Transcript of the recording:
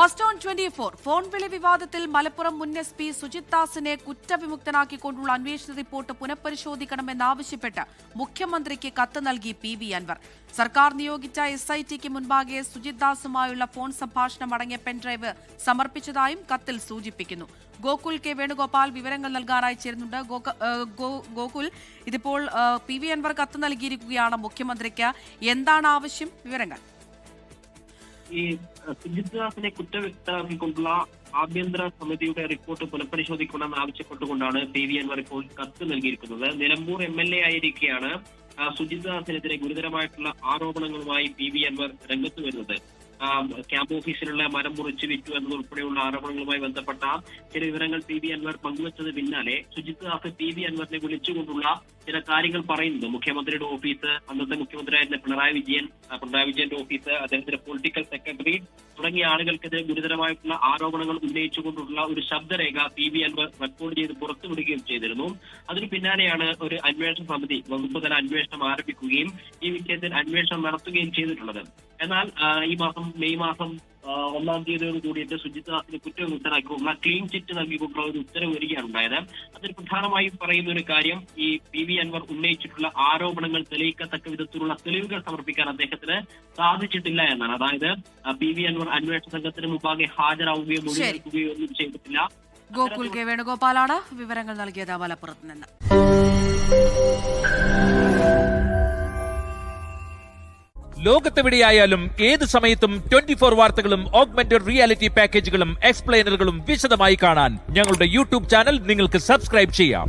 First on 24 phone വിളി വിവാദത്തിൽ മലപ്പുറം മുൻ SP സുജിത് ദാസിനെ കുറ്റവിമുക്തനാക്കിക്കൊണ്ടുള്ള അന്വേഷണ റിപ്പോർട്ട് പുനഃപരിശോധിക്കണമെന്നാവശ്യപ്പെട്ട് മുഖ്യമന്ത്രിക്ക് കത്ത് നൽകി PV അൻവർ. സർക്കാർ നിയോഗിച്ച SITക്ക് മുൻപാകെ സുജിത് ദാസുമായുള്ള ഫോൺ സംഭാഷണം അടങ്ങിയ പെൻഡ്രൈവ് സമർപ്പിച്ചതായും കത്തിൽ സൂചിപ്പിക്കുന്നു. ഗോകുൽ കെ വേണുഗോപാൽ വിവരങ്ങൾ നൽകാനായി ചേരുന്നുണ്ട്. ഗോകുൽ, ഇതിപ്പോൾ PV അൻവർ കത്ത് നൽകിയിരിക്കുകയാണ് മുഖ്യമന്ത്രിക്ക്. എന്താണ് ആവശ്യം? വിവരങ്ങൾ. ഈ സുജിത് ദാസിനെ കുറ്റവിമുക്തനാക്കിക്കൊണ്ടുള്ള ആഭ്യന്തര സമിതിയുടെ റിപ്പോർട്ട് പുനഃപരിശോധിക്കണമെന്ന് ആവശ്യപ്പെട്ടുകൊണ്ടാണ് PV അൻവർ ഇപ്പോൾ കത്ത് നൽകിയിരിക്കുന്നത്. നിലമ്പൂർ MLA ആയിരിക്കെയാണ് സുജിത് ദാസിനെതിരെ ഗുരുതരമായിട്ടുള്ള ആരോപണങ്ങളുമായി PV അൻവർ രംഗത്ത് വരുന്നത്. ക്യാമ്പ് ഓഫീസിലുള്ള മരം മുറിച്ച് വിറ്റു എന്നതുൾപ്പെടെയുള്ള ആരോപണങ്ങളുമായി ബന്ധപ്പെട്ട ചില വിവരങ്ങൾ PV അൻവർ പങ്കുവച്ചത് പിന്നാലെ സുജിത് ദാസ് PV അൻവറിനെ വിളിച്ചുകൊണ്ടുള്ള ചില കാര്യങ്ങൾ പറയുന്നത്. മുഖ്യമന്ത്രിയുടെ ഓഫീസ്, അന്നത്തെ മുഖ്യമന്ത്രിയായിരുന്ന പിണറായി വിജയന്റെ ഓഫീസ്, അദ്ദേഹത്തിന്റെ പൊളിറ്റിക്കൽ സെക്രട്ടറി തുടങ്ങിയ ആളുകൾക്കെതിരെ ഗുരുതരമായിട്ടുള്ള ആരോപണങ്ങൾ ഉന്നയിച്ചുകൊണ്ടുള്ള ഒരു ശബ്ദരേഖ PV അൻവർ റെക്കോർഡ് ചെയ്ത് പുറത്തുവിടുകയും ചെയ്തിരുന്നു. അതിനു പിന്നാലെയാണ് ഒരു അന്വേഷണ സമിതി വകുപ്പ് തല അന്വേഷണം ആരംഭിക്കുകയും ഈ വിഷയത്തിൽ അന്വേഷണം നടത്തുകയും ചെയ്തിട്ടുള്ളത്. എന്നാൽ ഈ മാസം മെയ് മാസം 1-ാം തീയതിയോട് കൂടിയിട്ട് സുജിത് ദാസിനെ കുറ്റവിമുക്തനാക്കിക്കൊണ്ടുള്ള ക്ലീൻ ചിറ്റ് നൽകിക്കൊണ്ടുള്ള ഒരു ഉത്തരവ് വരികയാണ് ഉണ്ടായത്. അതിൽ പ്രധാനമായും പറയുന്ന ഒരു കാര്യം, ഈ PV അൻവർ ഉന്നയിച്ചിട്ടുള്ള ആരോപണങ്ങൾ തെളിയിക്കത്തക്ക വിധത്തിലുള്ള തെളിവുകൾ സമർപ്പിക്കാൻ അദ്ദേഹത്തിന് സാധിച്ചിട്ടില്ല എന്നാണ്. അതായത് PV അൻവർ അന്വേഷണ സംഘത്തിന് മുമ്പാകെ ഹാജരാവുകയോ മൊഴിയെടുക്കുകയോ ഒന്നും ചെയ്തിട്ടില്ല. ഗോകുൽ കെ വേണുഗോപാലാണ് വിവരങ്ങൾ നൽകിയത് മലപ്പുറത്ത് നിന്ന്. ലോകത്തെവിടെയായാലും ഏത് സമയത്തും 24 വാർത്തകളും ഓഗ്മെന്റഡ് റിയാലിറ്റി പാക്കേജുകളും എക്സ്പ്ലെയിനറുകളും വിശദമായി കാണാൻ ഞങ്ങളുടെ YouTube ചാനൽ നിങ്ങൾക്ക് സബ്സ്ക്രൈബ് ചെയ്യാം.